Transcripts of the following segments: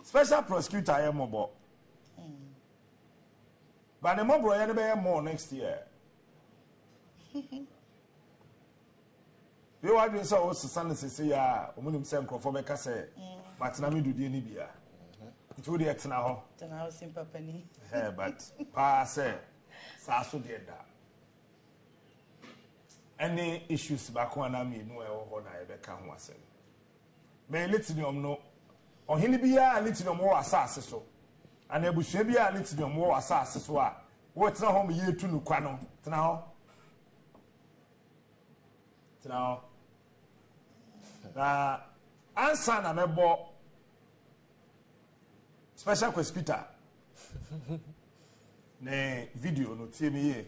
Special prosecutor I am mobile. But the mobile I be more next year. You are doing so Sunday say ya omunim se nkrofo say but na me do die ni bia. Nti de etna ho. Tena ho simple pani. But pa say sa so de da. Any issues back one na me no e ho na e be ka ho asem. Me litinium no ohini bia litinium wo asase so. Ana ebusua bia litinium wo asase so a wo tena ho me yetu nu kwa no. Tena ho. Tena ho. Na answer na mebo special hospital ne video no tie me ye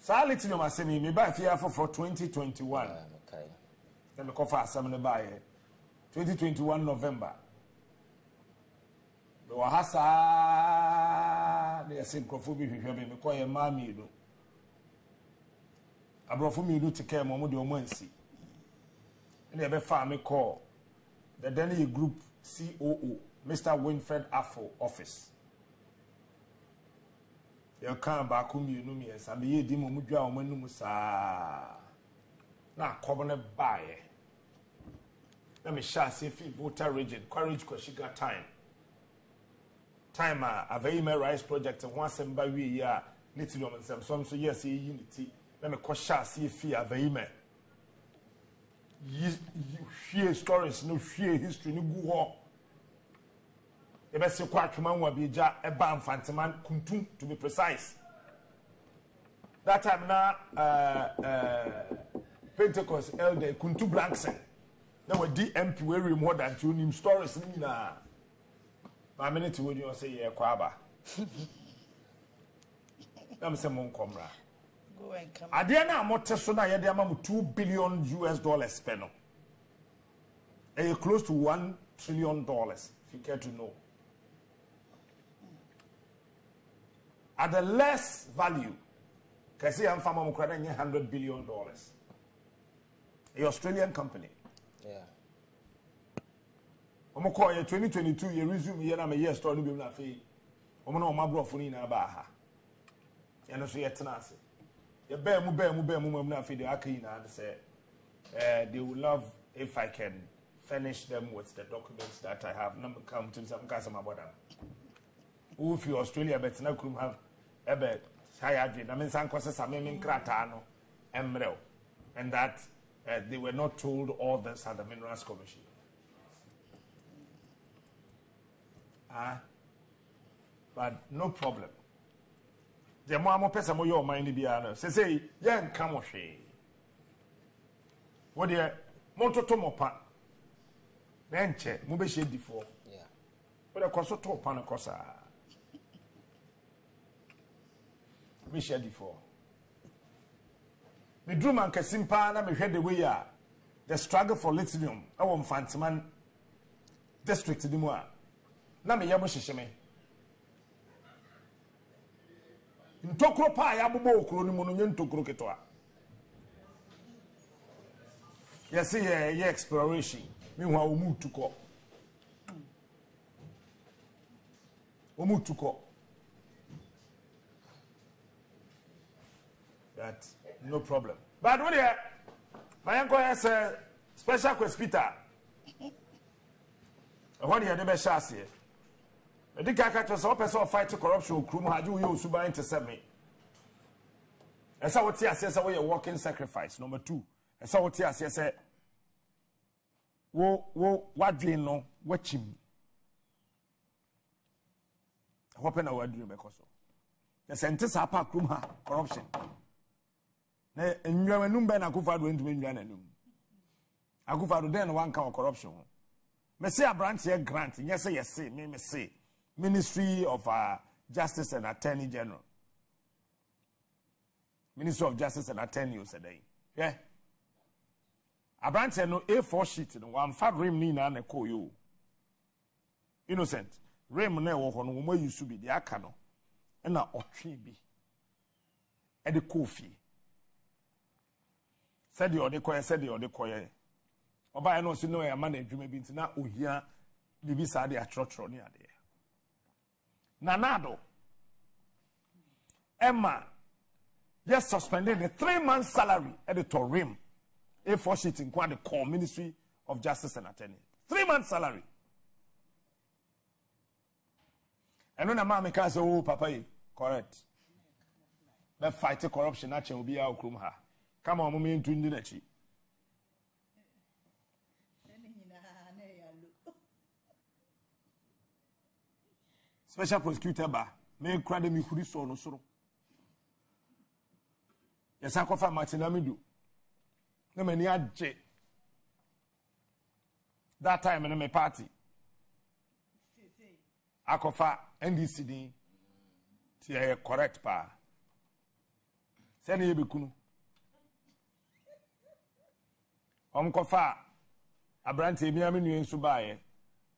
sality no masemi me ba fia for 2021 okay na me kofa asem ne ba ye 2021 November do hasa ne asinkofo bi hwehwe me ko ye mami do abrofo mi do tike mo de omo ansi ene be fa me call the Denny Group COO Mr. Winfred Afo office you can ba ku mi no mi esa me ye di mo mudwa o manum sa na akobone baaye na me sha se fi voter region courage kwashiga time a very rice project ho asem ba wi ya little on some so yes yi unity na me ko sha se fi avaime you hear stories no hear history no go ho e be se kwa atwema nwa bi ja e ba mfanteman kuntum to be precise that time na Pentecost elder kuntu blanksen na we DMP we more than two nim stories ni na ma minute we you say ye kwa aba na me se mon komra Go and come. Ade na amote so na ye de ama $2 billion spend no. Close to $1 trillion if you care to know. At the less value, kasi am fama mo krada nye $100 billion. A Australian company. Yeah. Omo call ye 2022 ye resume ye na me year store no bi na fe. Omo na omo brofo ni na ba ha. Ye no so ye tena ase. You bear mu na fe de aka na say they would love if I can furnish them with the documents that I have. Number come to some customer about them. If you Australia bet na krum have ebe sayadwe na men san kwese samemin krata no emrel and that they were not told all this at the Minerals Commission. But no problem. The more person mo your mind be ana say yen ka mo hwe wo de mo toto mo pa na enche mo be she difo yeah wo de koso to pa na kosa me she difo me drum an kasimpa na me hwe the way ya the struggle for lithium awo mfanteman district di mu a na me yemo hyehye me ntokro pa ya bobo okro ni mu no nye ntokro ketwa yes ye exploration me hu omutuko that no problem but when you my uncle has a special hospital when you dey be shase the kaka to so person fight corruption krum ha ju you suban to send me esa what here say we walking sacrifice number 2 esa what here say wo wadwen no wachim hope na wadwen be koso the sentence apa krum ha corruption na enwanum be na akufado ntumi nwan anum akufado den one kan corruption me say branch here grant yes me say Ministry of Justice and Attorney General. Ministry of Justice and Attorney you said yeah. A branch no A4 sheet no one fat rim ni na call you. Innocent. Rim na wo hono mo yusu bi de aka no. Na otwe bi. E de kofi. said the other choir. Oba I know si no ya man adwuma bi ntina ohia bibi sa de atrotro ne ade. Nanado Emma just suspended the 3-month salary at the Torim. A4 sheet in the core Ministry of Justice and Attorney. 3-month salary. And when a man can say, oh, Papa, correct. That fight corruption, actually, will be our krumha. Come on, Mummy, into Indianachi. Special prosecutor, may cry me who is so no so. Yes, I confirm Martin Amidu. No many J. That time in my party. I confirm NDCD. Tia correct pa. Send you be kunu. Confirm. Abrante mi aminu ensu bae.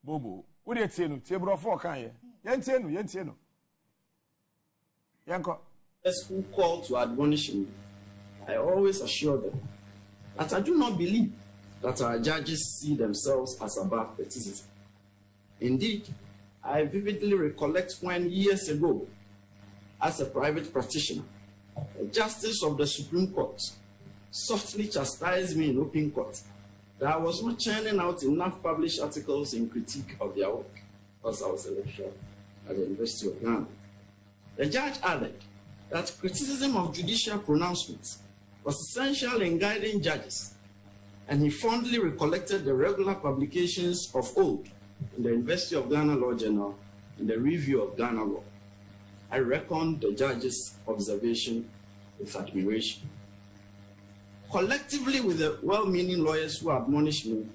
Bobo. Wo de tie no, tie bro 4 kan ye. Yentie no. Yanko. Who call to admonish me, I always assure them that I do not believe that our judges see themselves as above criticism. Indeed, I vividly recollect when years ago, as a private practitioner, a justice of the Supreme Court softly chastised me in open court that I was not churning out enough published articles in critique of their work, because I was a lecturer at the University of Ghana. The judge added that criticism of judicial pronouncements was essential in guiding judges, and he fondly recollected the regular publications of old in the University of Ghana Law Journal and the Review of Ghana Law. I reckoned the judge's observation with admiration. Collectively with the well-meaning lawyers who admonish me,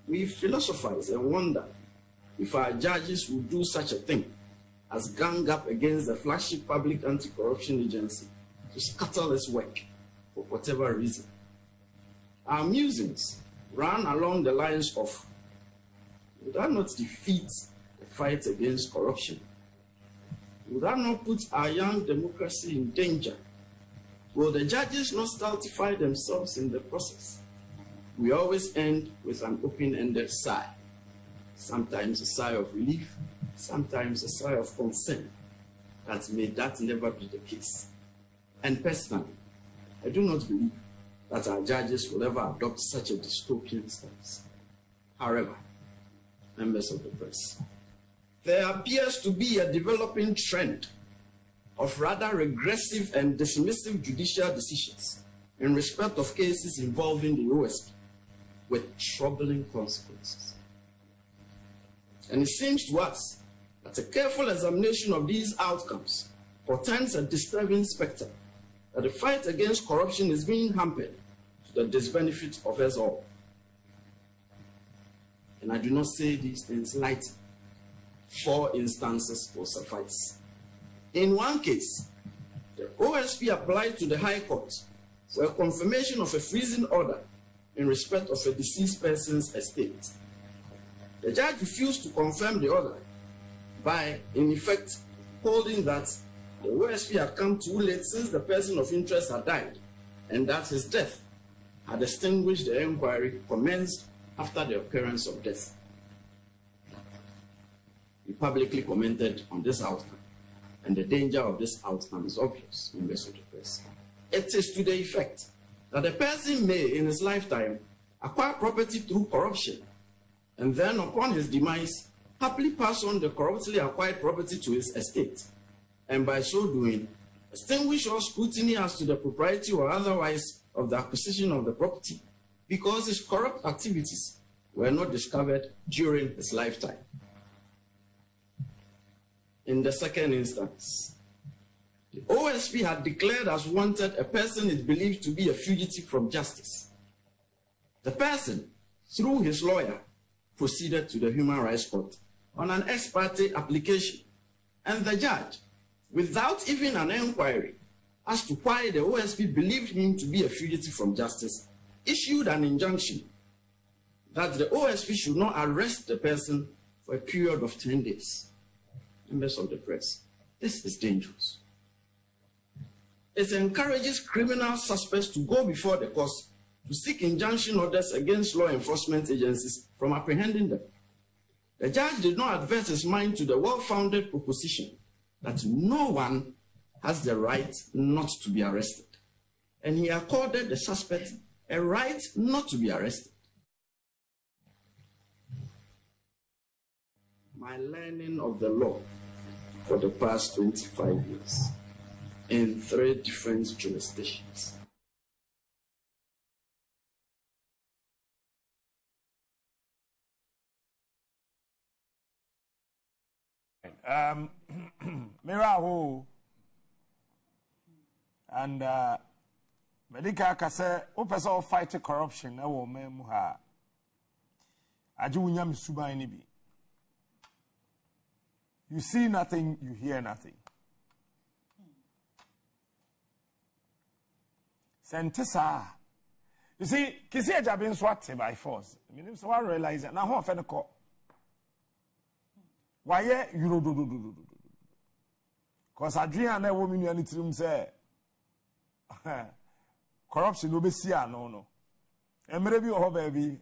we philosophize and wonder if our judges would do such a thing as gang up against the flagship public anti-corruption agency to scuttle its work for whatever reason. Our musings ran along the lines of, would that not defeat the fight against corruption? Would that not put our young democracy in danger? Will the judges not stultify themselves in the process? We always end with an open-ended sigh. Sometimes a sigh of relief, sometimes a sigh of concern. That may that never be the case. And personally, I do not believe that our judges will ever adopt such a dystopian stance. However, members of the press, there appears to be a developing trend of rather regressive and dismissive judicial decisions in respect of cases involving the OSP with troubling consequences. And it seems to us that a careful examination of these outcomes portends a disturbing specter that the fight against corruption is being hampered to the disbenefit of us all. And I do not say these things lightly. 4 instances will suffice. In one case, the OSP applied to the High Court for a confirmation of a freezing order in respect of a deceased person's estate. The judge refused to confirm the order by, in effect, holding that the OSP had come too late since the person of interest had died, and that his death had extinguished the inquiry commenced after the occurrence of death. He publicly commented on this outcome, and the danger of this outcome is obvious, members of the press. It is to the effect that a person may, in his lifetime, acquire property through corruption, and then upon his demise, happily pass on the corruptly acquired property to his estate, and by so doing, extinguish all scrutiny as to the propriety or otherwise of the acquisition of the property, because his corrupt activities were not discovered during his lifetime. In the second instance, the OSP had declared as wanted a person is believed to be a fugitive from justice. The person, through his lawyer, proceeded to the Human Rights Court on an ex parte application, and the judge, without even an inquiry as to why the OSP believed him to be a fugitive from justice, issued an injunction that the OSP should not arrest the person for a period of 10 days. Members of the press, this is dangerous. It encourages criminal suspects to go before the courts to seek injunction orders against law enforcement agencies from apprehending them. The judge did not advert his mind to the well-founded proposition that no one has the right not to be arrested, and he accorded the suspect a right not to be arrested. My learning of the law for the past 25 years in 3 different jurisdictions. Miraho and medical kase opesa fight corruption na wo memu ha aju unyam suban ni bi. You see nothing, you hear nothing. Sentisa. You see, Kissi Agyabeng swat by force. I mean, so I realize that now how often call. Why you do. Because Adrian and woman you need to say corruption no be see no. And maybe your baby.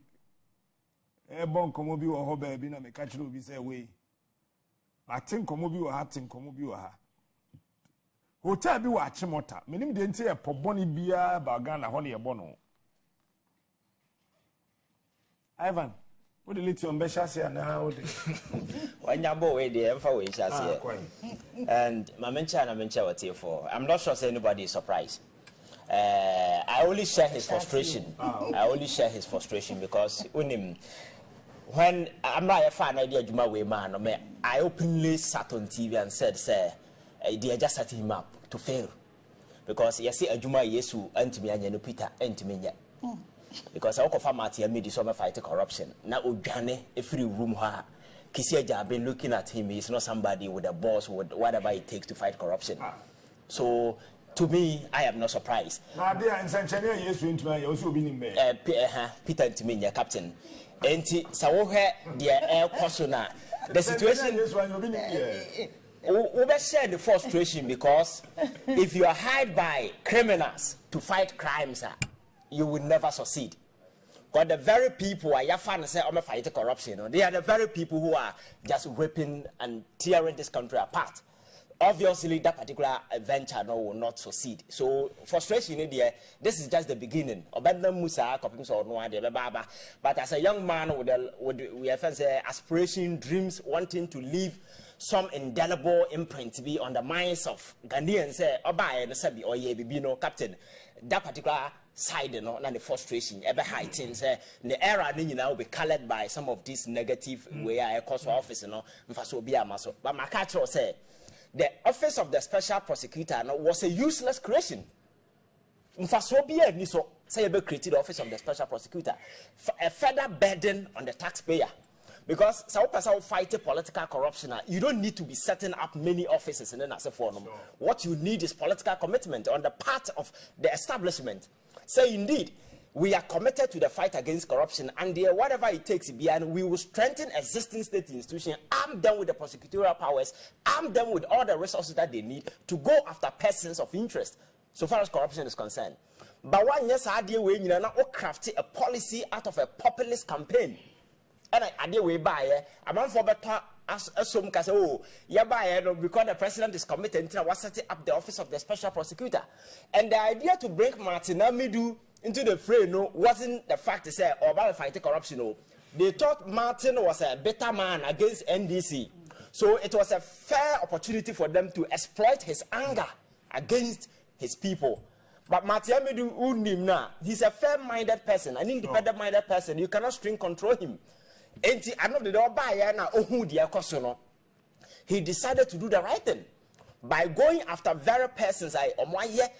A bon come be or baby na me catch you be say way. I think komo bi wa ha tin komo bi wa ha hotel bi wa achimota menim de nti e poboni bia ba Ghana ho ne ye bono Ivan what the lithium be shase na how de wanyabo we de emfa we shase and my mencha na mencha what here for I'm not sure say anybody is surprised. I only share his frustration. I only share his frustration because when I'm not a fan idea Juma way man, I openly sat on TV and said, "Sir, they just set him up to fail because you see a Juma Yesu and me and Peter and me because I offer Marty and me this summer fight corruption. Now Ujane every room ha Kissi Agyabeng looking at him, he's not somebody with a boss with whatever it takes to fight corruption. So to me, I am not surprised. Now there in Sanchania Yesu into me also being Peter and me your captain. And so the persona the situation we share the frustration because if you are hired by criminals to fight crimes, you will never succeed. Because the very people are your fans say I'm a fight corruption. They are the very people who are just ripping and tearing this country apart. Obviously, that particular venture will not succeed. So, frustration in there, this is just the beginning. But as a young man with aspiration, dreams, wanting to leave some indelible imprint to be on the minds of Ghanaians, Captain, that particular side, and the frustration, ever heightened, the era will be colored by some of these negative way I cause office, but my catcher said, the office of the special prosecutor was a useless creation. Say created the office of the special prosecutor for a further burden on the taxpayer. Because some fight political corruption, you don't need to be setting up many offices and then as a forum. Sure. What you need is political commitment on the part of the establishment. Say indeed, we are committed to the fight against corruption, and whatever it takes, and we will strengthen existing state institutions, arm them with the prosecutorial powers, arm them with all the resources that they need to go after persons of interest, so far as corruption is concerned. But one yes, idea we craft a policy out of a populist campaign, and idea we buy a man for better. As some can say, oh, because the president is committed, to setting up the office of the special prosecutor, and the idea to bring Martin Amidu into the fray wasn't the fact to say about fighting corruption. They thought Martin was a better man against NDC, so it was a fair opportunity for them to exploit his anger against his people. But Martin Amidu, he's a fair-minded person, an independent-minded person. You cannot string control him. He decided to do the right thing by going after very persons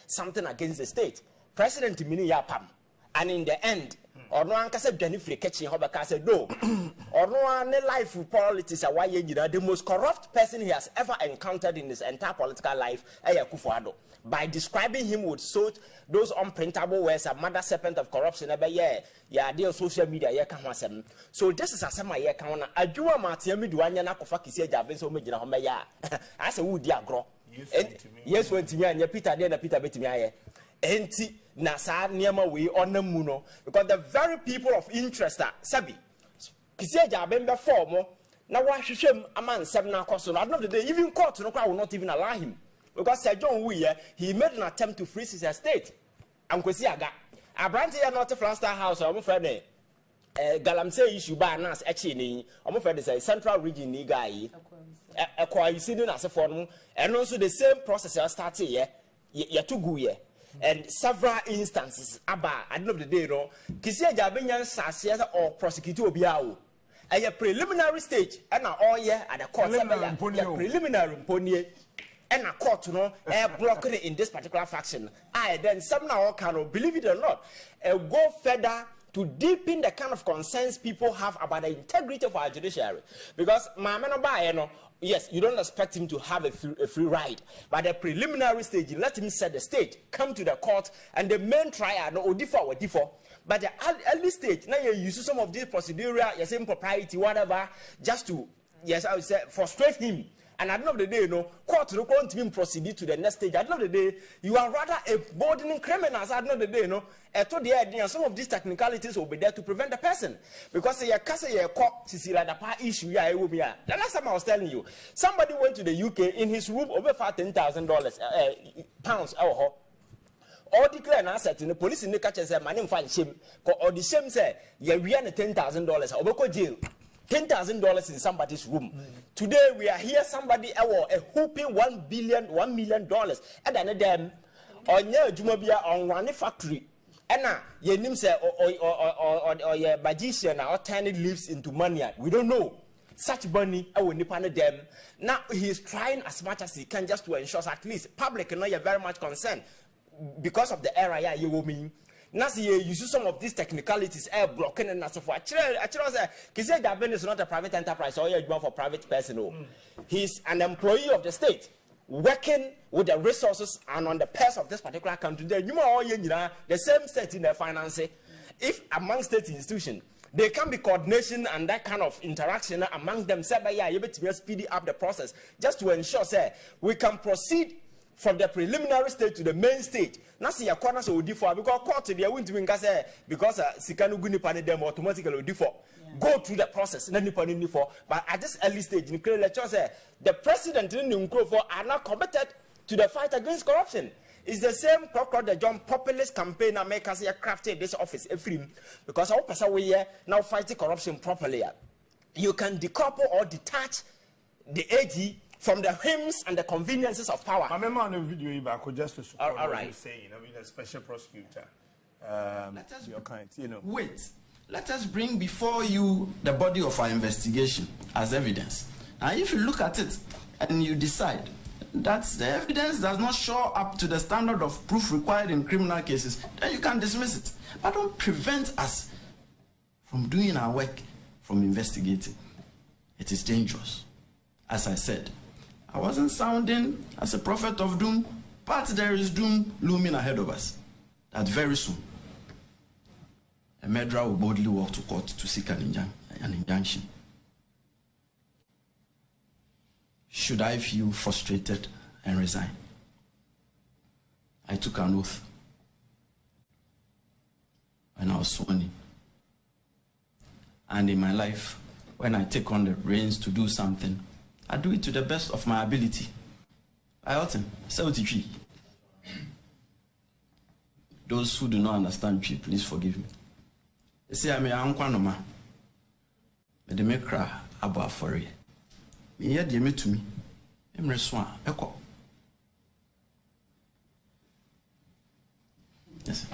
something against the state. President Mini Yapam, and in the end, or no one can say Jennifer catching Hobaka said no, or no one life of politics are why the most corrupt person he has ever encountered in his entire political life, Kufuado. By describing him with those unprintable words, a mother serpent of corruption, dear social media, so this is a semi year count. I do a Martin Miduana Kissi Agyabeng so many Homeya. I said, would dear grow. Yes, went to me and Peter, then Peter Betty. na sa niema we onamu because the very people of interest are sabi Kissi Agyabeng be form na wa hwehwem aman sem na akoso no. At the end of the day, even court no will not even allow him because Sir John Wuye, he made an attempt to freeze his estate. And Kissi Aga Abrante ya not Flanstar House or friend Galamsey issue by Nas actually I'm afraid it's a central region ni guy acquire sitting as a form and also the same process started here too good and several instances about at the end of the day no Kissi Agyabeng says or prosecute obiao at a preliminary stage and all year at the court preliminary pony and a court no blocked in this particular faction. Then somehow cannot believe it or not go further to deepen the kind of concerns people have about the integrity of our judiciary. Because yes, you don't expect him to have a free ride, but the preliminary stage, let him set the stage, come to the court, and the main trial no differ. But the early stage, now you use some of these procedural, impropriety, whatever, just to I would say frustrate him. And at the end of the day, court no going to proceed to the next stage. At the end of the day, you are rather emboldening criminals. At the end of the day, some of these technicalities will be there to prevent the person. Because you can't say a court issue. The last time I was telling you, somebody went to the UK in his room over $10,000 pounds. All declare an asset in the police in the catch and say, my name find shame. Or the shame say, you're $10,000 over jail. $10,000 in somebody's room. Today we are here, somebody a whooping $1 million, and then them on your Jumabia on one factory. And now your name say or your magician or tiny leaves into money. We don't know. Such money I will nipane them. Now he is trying as much as he can just to ensure at least public and you're very much concerned because of the area you will mean. Now, you use some of these technicalities, air blocking and so forth. Actually, Kissi Agyabeng is not a private enterprise or you're for private person. He's an employee of the state, working with the resources and on the purse of this particular country. The same state in their finances. If among state institutions, there can be coordination and that kind of interaction among them. Say, yeah, you better speed up the process just to ensure, say, we can proceed from the preliminary stage to the main stage. Now see your corners will differ because court they are going to win because Sikanu Guni Pani them automatically will differ. Go through the process, but at this early stage, in clear lecture say the president in Nkrofo are not committed to the fight against corruption. It's the same the John populist campaign that make us crafted this office every because our person we now fighting corruption properly. You can decouple or detach the AG from the whims and the conveniences of power. I remember on the video you back just to support all what right. you're saying. I mean, a special prosecutor. Your kind, Wait. Let us bring before you the body of our investigation as evidence. And if you look at it and you decide that the evidence does not show up to the standard of proof required in criminal cases, then you can dismiss it. But don't prevent us from doing our work, from investigating. It is dangerous. As I said, I wasn't sounding as a prophet of doom, but there is doom looming ahead of us. That very soon, a murderer will boldly walk to court to seek an injunction. Should I feel frustrated and resign? I took an oath when I was sworn in. And in my life, when I take on the reins to do something, I do it to the best of my ability. I ought him. Those who do not understand Tree, please forgive me. They say I'm a unkwanoma. But they make cry about for it. Me yet they to me. I'm reswan. Echo. Yes.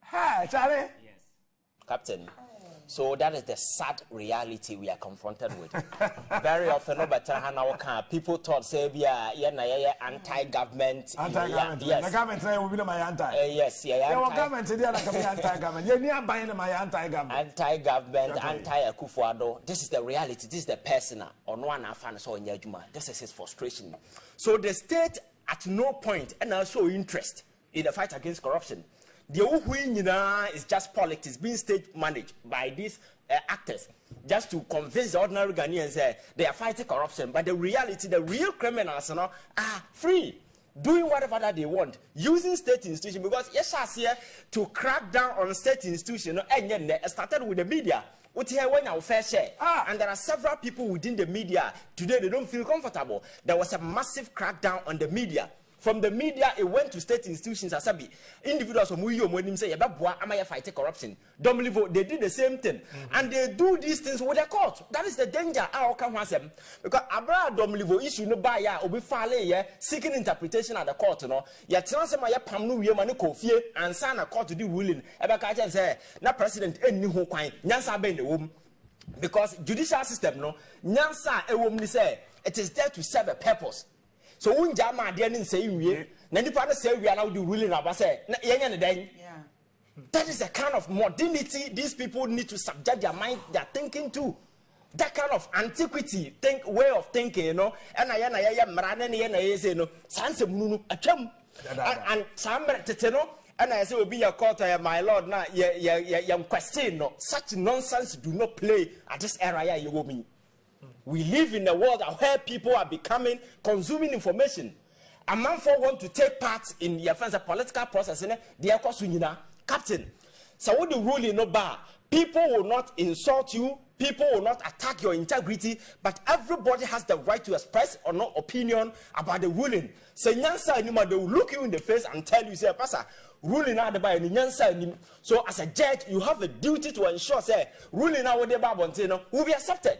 Hi, Charlie. Yes. Captain. So that is the sad reality we are confronted with. Very often, people thought, say, anti-government. Anti-government. Yes. The government will be my anti. Yes, yeah. Government today anti-government. You're near buying my anti-government. Anti-government, anti-Akufuado. This is the reality. This is the personal. On one fan so in Yajuma. This is his frustration. So the state at no point and also interest in the fight against corruption. The whole is just politics being stage managed by these actors just to convince the ordinary Ghanaians they are fighting corruption. But the reality, the real criminals are free. doing whatever that they want, using state institutions, because yes, here to crack down on state institutions, and it started with the media. Fair share. And there are several people within the media today, they don't feel comfortable. There was a massive crackdown on the media. From the media, it went to state institutions. Asabi individuals from Uyo say, "Amaya fight corruption." They did the same thing, and they do these things with the court. That is the danger. Because Abra Domlivo issue no buy ya obi file seeking interpretation at the court. No, ya transfer ya pamnu ye mani kofie and sign a court to do ruling. Ebeka say na president eni ho kwan nyansa be the womb, because judicial system no nyansa ewom ni say it is there to serve a purpose. So when Jama didn't say we, Nanipa say we are now the ruling about say, that is a kind of modernity these people need to subject their mind, their thinking to. That kind of antiquity, way of thinking, you know. And I say no, Sansa Munu, a chum, and some teteno, and I say will be a court, my lord. Now, question no, such nonsense do not play at this area. You will mean. We live in a world where people are consuming information. A man for want to take part in the offense of political process, they are captain. So what the ruling no bar, people will not insult you, people will not attack your integrity, but everybody has the right to express or no opinion about the ruling. So Nyansa they will look you in the face and tell you, say, Pastor, ruling out by Nyansa. So as a judge, you have a duty to ensure, say, ruling out with the Babantino will be accepted.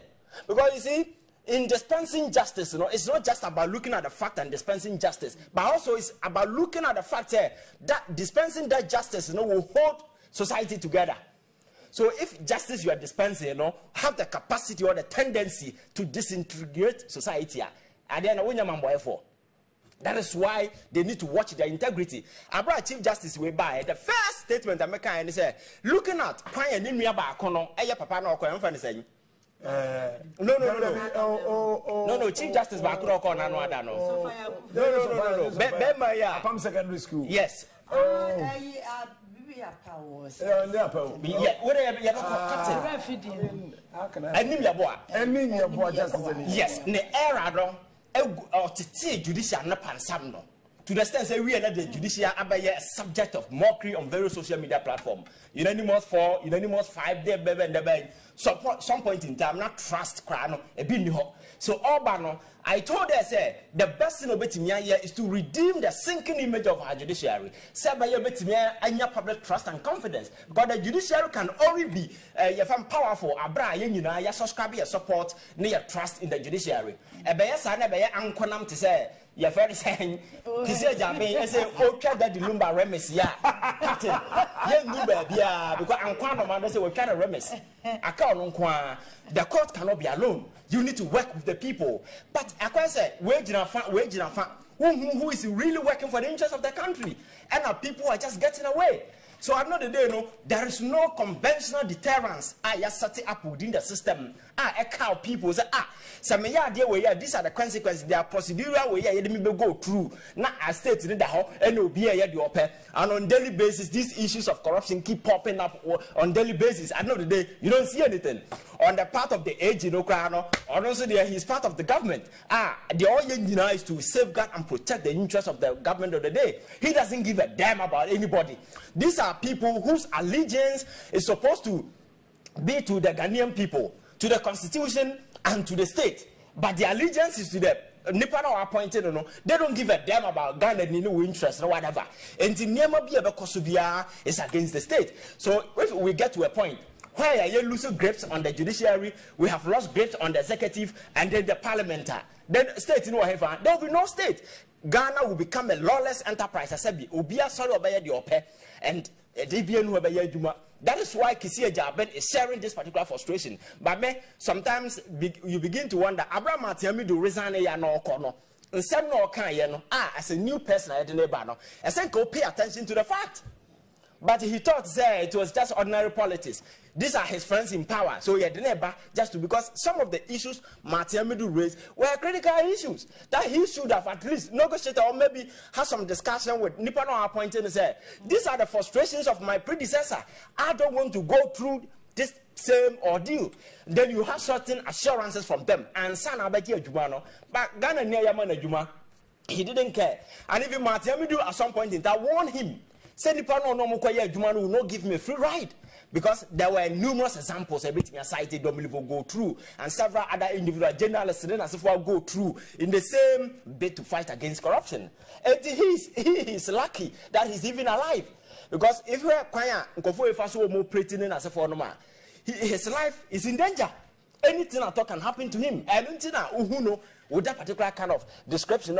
Because you see, in dispensing justice, it's not just about looking at the fact and dispensing justice, but also it's about looking at the fact that dispensing that justice, will hold society together. So if justice you are dispensing, have the capacity or the tendency to disintegrate society, and then that is why they need to watch their integrity. Abra Chief Justice way by the first statement I make and say, looking at papa no No, Chief Justice Bakuro No. Pam Secondary School. Yes. Yes, the era judicial to the extent that we are not the judicial a subject of mockery on various social media platforms. Unanimous 4, unanimous 5, some point in time, not trust crown a bit. So Obano, I told her say the best thing about here is to redeem the sinking image of our judiciary. Say by your betimia and your public trust and confidence. Because the judiciary can only be powerful, your subscribe, your support, your trust in the judiciary. A bear son, a bear unconam to say. Your friend saying, Kissi Agyabeng, I say, okay, that the lumber remes, Captain. Because I'm quite a man, I say, we can't remes. I can't the court cannot be alone. You need to work with the people. But I can say, wage who is really working for the interest of the country. And our people are just getting away. So at the end of the day, there is no conventional deterrence. You set it up within the system. People say, these are the consequences. There are procedural way you go through. Now I state in the whole and on daily basis, these issues of corruption keep popping up on daily basis. At the end of the day, you don't see anything. On the part of the age, or also he's part of the government. The all is to safeguard and protect the interests of the government of the day. He doesn't give a damn about anybody. These are people whose allegiance is supposed to be to the Ghanaian people, to the constitution, and to the state. But the allegiance is to the Nipano are appointed, they don't give a damn about Ghana interest or whatever. And the name of Kosubia is against the state. So if we get to a point where you lose grips on the judiciary, we have lost grips on the executive, and then the parliament, then state in whatever, there will be no state. Ghana will become a lawless enterprise. I said, Ubia solo obey the ope, and that is why Kissi Agyabeng is sharing this particular frustration. But sometimes you begin to wonder, Abraham Atiami do resign no corner. And some no can as a new person I didn't know. I said go pay attention to the fact. But he thought it was just ordinary politics. These are his friends in power. So he had never just because some of the issues Martiamidu raised were critical issues that he should have at least negotiated or maybe have some discussion with Nipano appointed and say, these are the frustrations of my predecessor. I don't want to go through this same ordeal. Then you have certain assurances from them. And Sana Beki Jumano, but Ghana near Yamana Juma. He didn't care. And even Martin Amidu at some point in time warned him, said the partner no will not give me a free ride. Because there were numerous examples everything I cited Dominivo go through, and several other individual journalists as if go through in the same bid to fight against corruption. And he is lucky that he's even alive. Because if we are quiet, his life is in danger. Anything at all can happen to him. Anything with that particular kind of description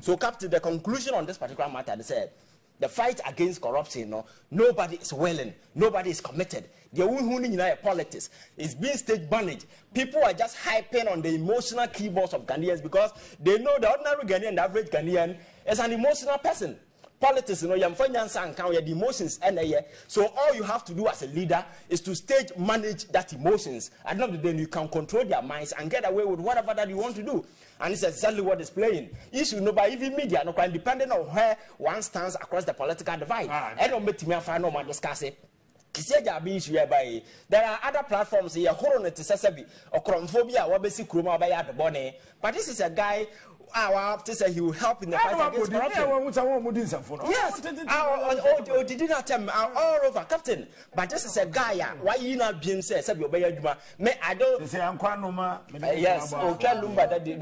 so Captain, the conclusion on this particular matter, they said the fight against corruption, nobody is willing, nobody is committed. The politics is being stage managed. People are just hyping on the emotional keyboards of Ghanaians because they know the ordinary Ghanaian, the average Ghanaian, is an emotional person. Politics, you the emotions, so all you have to do as a leader is to stage manage that emotions. At the end of the day, you can control their minds and get away with whatever that you want to do. And it's exactly what is playing. Issue no by even media, no quite depending on where one stands across the political divide. I don't make me find no man discuss it. Kissi Agyabeng issue by there are other platforms here, Horonet Sesabi or Chromophobia, or basic Kruma by the Bonnet. But this is a guy. To say he will help in the fight against corruption. Yes, did not tell me all over, Captain. But this is a guy. Why you not being said? Me, I don't say I'm quite yes, that the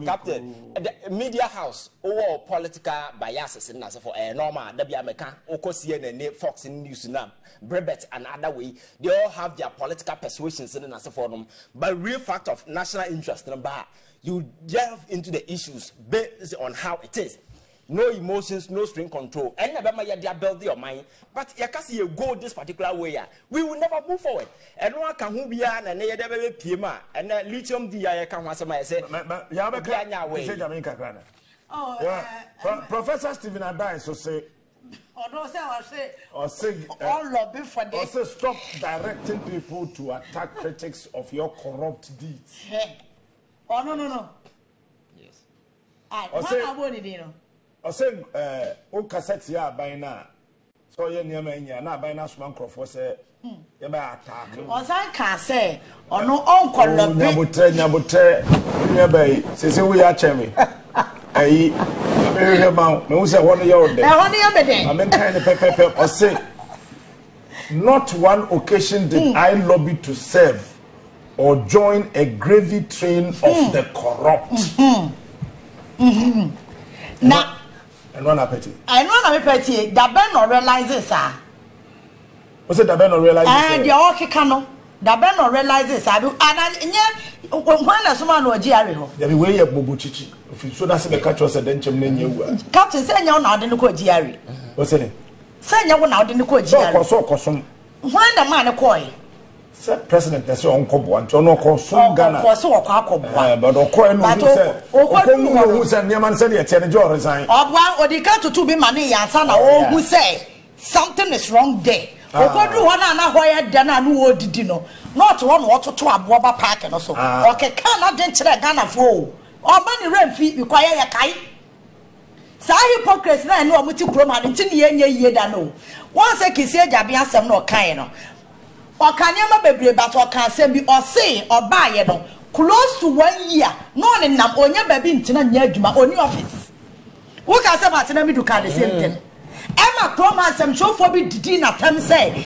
Captain, the media house or political biases in as for a normal, American, CNN, Fox News, Brevet, and other way. They all have their political persuasions in as for them. But real fact of national interest. You delve into the issues based on how it is. No emotions, no string control. And never mind they build your mind. But you go this particular way, we will never move forward. And one can who be an and they never PMA and lithium DI can answer my say. Professor Stephen Adai so say. Or say stop directing people to attack critics of your corrupt deeds. Oh no. Yes. Or say o cassette ya by now. So ye near me na by now small microphone say you may attack. Or can say or no uncle Nyabotre say we are chemi. Hey, me say one year old. I mean kind of pepper or say not one occasion did I lobby to serve or join a gravy train of the corrupt. Now, and one appetite. I know appetite. That Ben no realizes, sir. What's it? That Ben no realizes. And the okay cano. That Ben no realizes, I do. And when someone was Jerry, there be way up Mobuchichi. If you so that's the catch us a denchem name. Captain, say you're not in the court, Jerry. What's it? Say you're not in the court, Jerry. So, when the man a coy. President that's your uncle one to no call so Ghana but Okoy no who said Yaman said it and Joe resign or the got to be money and son who say something is wrong there. Okodu one and why Dana no did you know not one water to a rubber pack and also okay cannot enter Ghana for or money rent fee require a kite. Sa hypocrisy na no amuti kroma ntin ye da no once a Kissi Agyabeng asem no kan no or can you remember but or can say be or say or buy no close to 1 year no in nam onya baby ntina nya adwuma oni office who can say but na me do can the same thing Emma Kroma asem show for be didi na tem say